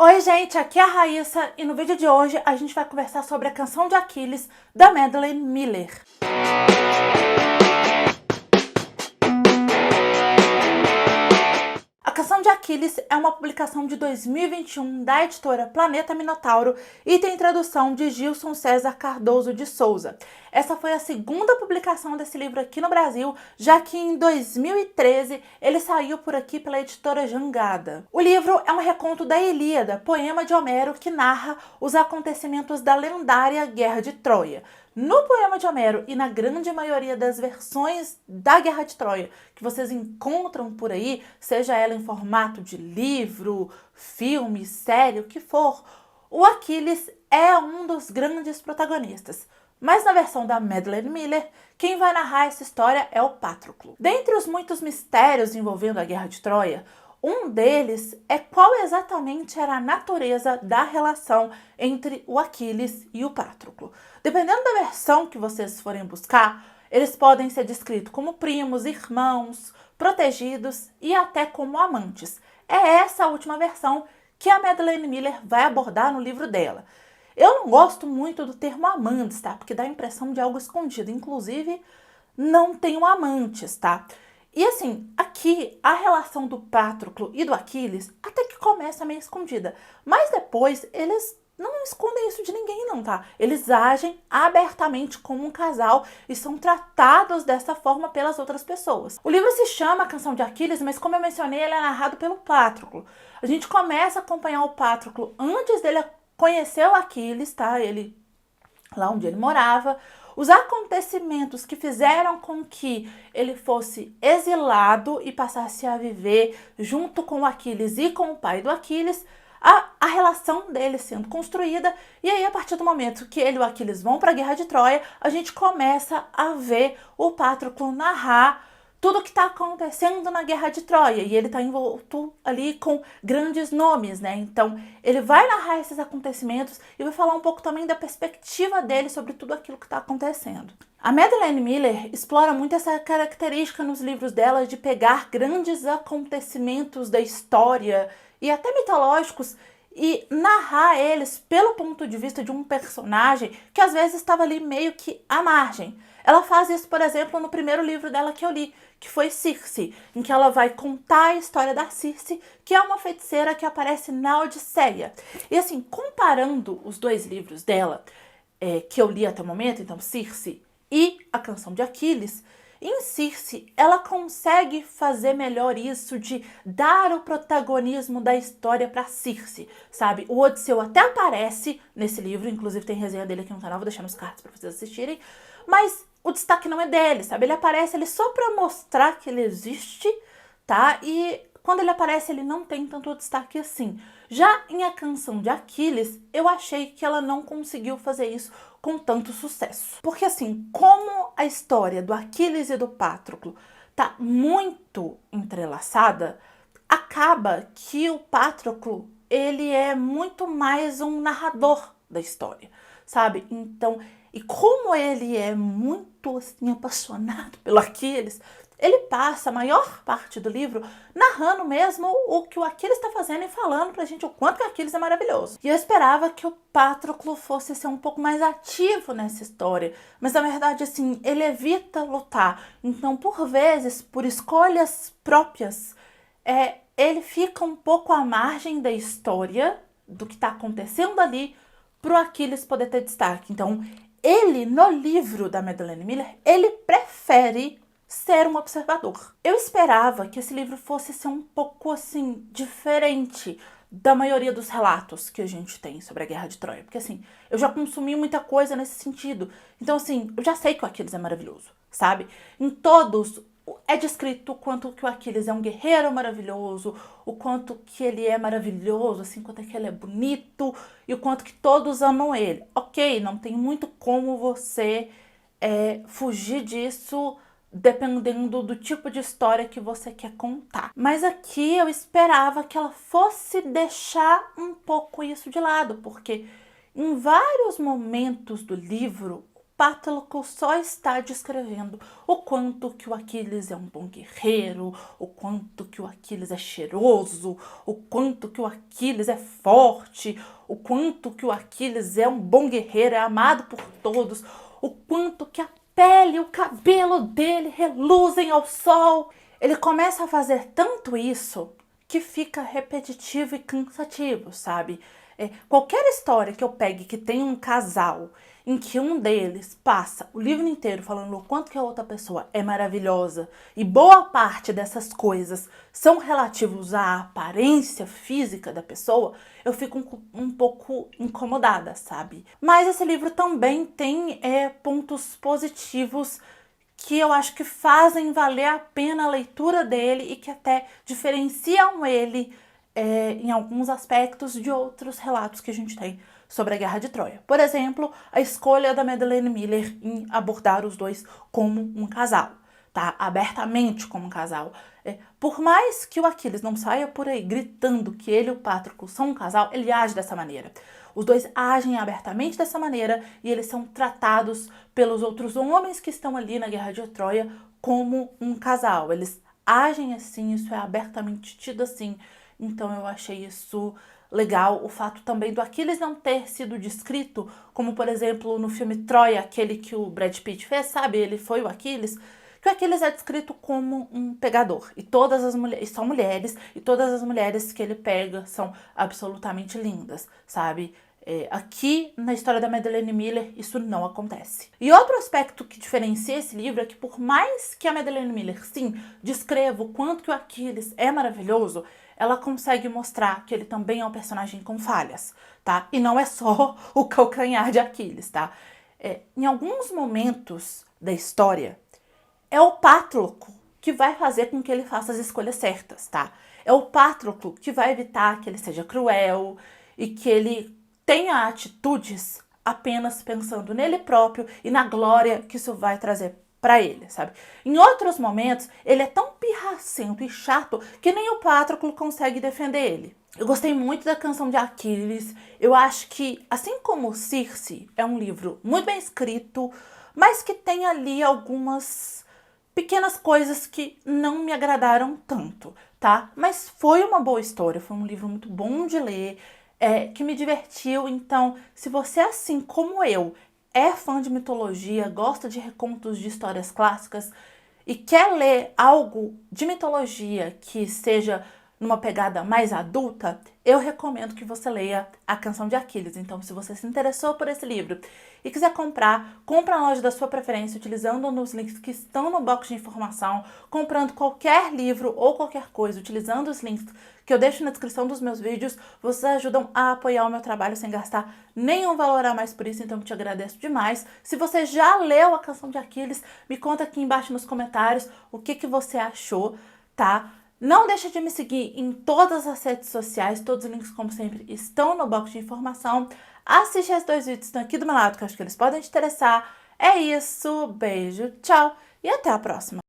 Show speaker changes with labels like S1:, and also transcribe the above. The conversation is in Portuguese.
S1: Oi gente, aqui é a Raíssa e no vídeo de hoje a gente vai conversar sobre a Canção de Aquiles da Madeline Miller. A Canção de Aquiles é uma publicação de 2021 da editora Planeta Minotauro e tem tradução de Gilson César Cardoso de Souza. Essa foi a segunda publicação desse livro aqui no Brasil, já que em 2013 ele saiu por aqui pela editora Jangada. O livro é um reconto da Ilíada, poema de Homero que narra os acontecimentos da lendária Guerra de Troia. No poema de Homero e na grande maioria das versões da Guerra de Troia que vocês encontram por aí, seja ela em formato de livro, filme, série, o que for, o Aquiles é um dos grandes protagonistas. Mas na versão da Madeline Miller, quem vai narrar essa história é o Patroclo. Dentre os muitos mistérios envolvendo a Guerra de Troia, um deles é qual exatamente era a natureza da relação entre o Aquiles e o Patroclo. Dependendo da versão que vocês forem buscar, eles podem ser descritos como primos, irmãos, protegidos e até como amantes. É essa a última versão que a Madeline Miller vai abordar no livro dela. Eu não gosto muito do termo amantes, tá? Porque dá a impressão de algo escondido. Inclusive, não tenho amantes, tá? E assim, aqui a relação do Patroclo e do Aquiles até que começa meio escondida. Mas depois eles não escondem isso de ninguém não, tá? Eles agem abertamente como um casal e são tratados dessa forma pelas outras pessoas. O livro se chama Canção de Aquiles, mas como eu mencionei, ele é narrado pelo Patroclo. A gente começa a acompanhar o Patroclo antes dele conhecer o Aquiles, tá? Ele lá onde ele morava. Os acontecimentos que fizeram com que ele fosse exilado e passasse a viver junto com o Aquiles e com o pai do Aquiles, a relação deles sendo construída, e aí a partir do momento que ele e o Aquiles vão para a Guerra de Troia, a gente começa a ver o Patroclo narrar tudo o que está acontecendo na Guerra de Troia, e ele está envolto ali com grandes nomes, né? Então, ele vai narrar esses acontecimentos e vai falar um pouco também da perspectiva dele sobre tudo aquilo que está acontecendo. A Madeline Miller explora muito essa característica nos livros dela de pegar grandes acontecimentos da história e até mitológicos e narrar eles pelo ponto de vista de um personagem que às vezes estava ali meio que à margem. Ela faz isso, por exemplo, no primeiro livro dela que eu li, que foi Circe, em que ela vai contar a história da Circe, que é uma feiticeira que aparece na Odisseia. E assim, comparando os dois livros dela, que eu li até o momento, então Circe e A Canção de Aquiles, em Circe, ela consegue fazer melhor isso de dar o protagonismo da história para Circe, sabe? O Odisseu até aparece nesse livro, inclusive tem resenha dele aqui no canal, vou deixar nos cards para vocês assistirem, mas o destaque não é dele, sabe? Ele aparece ali só para mostrar que ele existe, tá? E quando ele aparece, ele não tem tanto destaque assim. Já em A Canção de Aquiles, eu achei que ela não conseguiu fazer isso com tanto sucesso. Porque assim, como a história do Aquiles e do Patroclo tá muito entrelaçada, acaba que o Patroclo, ele é muito mais um narrador da história, sabe? Então, e como ele é muito assim, apaixonado pelo Aquiles, ele passa a maior parte do livro narrando mesmo o que o Aquiles está fazendo e falando pra gente o quanto que o Aquiles é maravilhoso. E eu esperava que o Patroclo fosse ser um pouco mais ativo nessa história, mas na verdade assim, ele evita lutar. Então, por vezes, por escolhas próprias, ele fica um pouco à margem da história, do que está acontecendo ali, pro Aquiles poder ter destaque. Então, ele, no livro da Madeline Miller, ele prefere ser um observador. Eu esperava que esse livro fosse ser um pouco, assim, diferente da maioria dos relatos que a gente tem sobre a Guerra de Troia. Porque, assim, eu já consumi muita coisa nesse sentido. Então, assim, eu já sei que o Aquiles é maravilhoso, sabe? Em todos é descrito o quanto que o Aquiles é um guerreiro maravilhoso, o quanto que ele é maravilhoso, assim, quanto que ele é bonito e o quanto que todos amam ele. Ok, não tem muito como você fugir disso dependendo do tipo de história que você quer contar. Mas aqui eu esperava que ela fosse deixar um pouco isso de lado, porque em vários momentos do livro Patroclo só está descrevendo o quanto que o Aquiles é um bom guerreiro, o quanto que o Aquiles é cheiroso, o quanto que o Aquiles é forte, o quanto que o Aquiles é um bom guerreiro, é amado por todos, o quanto que a pele e o cabelo dele reluzem ao sol. Ele começa a fazer tanto isso que fica repetitivo e cansativo, sabe? Qualquer história que eu pegue que tem um casal em que um deles passa o livro inteiro falando o quanto que a outra pessoa é maravilhosa e boa parte dessas coisas são relativos à aparência física da pessoa, eu fico um pouco incomodada, sabe? Mas esse livro também tem pontos positivos que eu acho que fazem valer a pena a leitura dele e que até diferenciam ele em alguns aspectos de outros relatos que a gente tem sobre a Guerra de Troia. Por exemplo, a escolha da Madeleine Miller em abordar os dois como um casal, tá? Abertamente como um casal. Por mais que o Aquiles não saia por aí gritando que ele e o Patroclo são um casal, ele age dessa maneira. Os dois agem abertamente dessa maneira e eles são tratados pelos outros homens que estão ali na Guerra de Troia como um casal. Eles agem assim, isso é abertamente tido assim. Então eu achei isso legal. O fato também do Aquiles não ter sido descrito, como por exemplo no filme Troia, aquele que o Brad Pitt fez, sabe? Ele foi o Aquiles. Que o Aquiles é descrito como um pegador. E todas as mulheres são mulheres, e todas as mulheres que ele pega são absolutamente lindas, sabe? Aqui, na história da Madeleine Miller, isso não acontece. E outro aspecto que diferencia esse livro é que por mais que a Madeleine Miller, sim, descreva o quanto que o Aquiles é maravilhoso, ela consegue mostrar que ele também é um personagem com falhas, tá? E não é só o calcanhar de Aquiles, tá? Em alguns momentos da história, é o Patroclo que vai fazer com que ele faça as escolhas certas, tá? É o Patroclo que vai evitar que ele seja cruel e que ele tenha atitudes apenas pensando nele próprio e na glória que isso vai trazer pra ele, sabe? Em outros momentos, ele é tão pirracento e chato que nem o Patroclo consegue defender ele. Eu gostei muito da Canção de Aquiles. Eu acho que, assim como Circe, é um livro muito bem escrito, mas que tem ali algumas pequenas coisas que não me agradaram tanto, tá? Mas foi uma boa história, foi um livro muito bom de ler, que me divertiu. Então, se você, assim como eu, é fã de mitologia, gosta de recontos de histórias clássicas e quer ler algo de mitologia que seja numa pegada mais adulta, eu recomendo que você leia A Canção de Aquiles. Então, se você se interessou por esse livro e quiser comprar, compra na loja da sua preferência, utilizando os links que estão no box de informação, comprando qualquer livro ou qualquer coisa, utilizando os links que eu deixo na descrição dos meus vídeos, vocês ajudam a apoiar o meu trabalho sem gastar nenhum valor a mais por isso, então eu te agradeço demais. Se você já leu A Canção de Aquiles, me conta aqui embaixo nos comentários o que você achou, tá? Não deixa de me seguir em todas as redes sociais, todos os links, como sempre, estão no box de informação. Assiste esses 2 vídeos que estão aqui do meu lado, que eu acho que eles podem te interessar. É isso, beijo, tchau e até a próxima!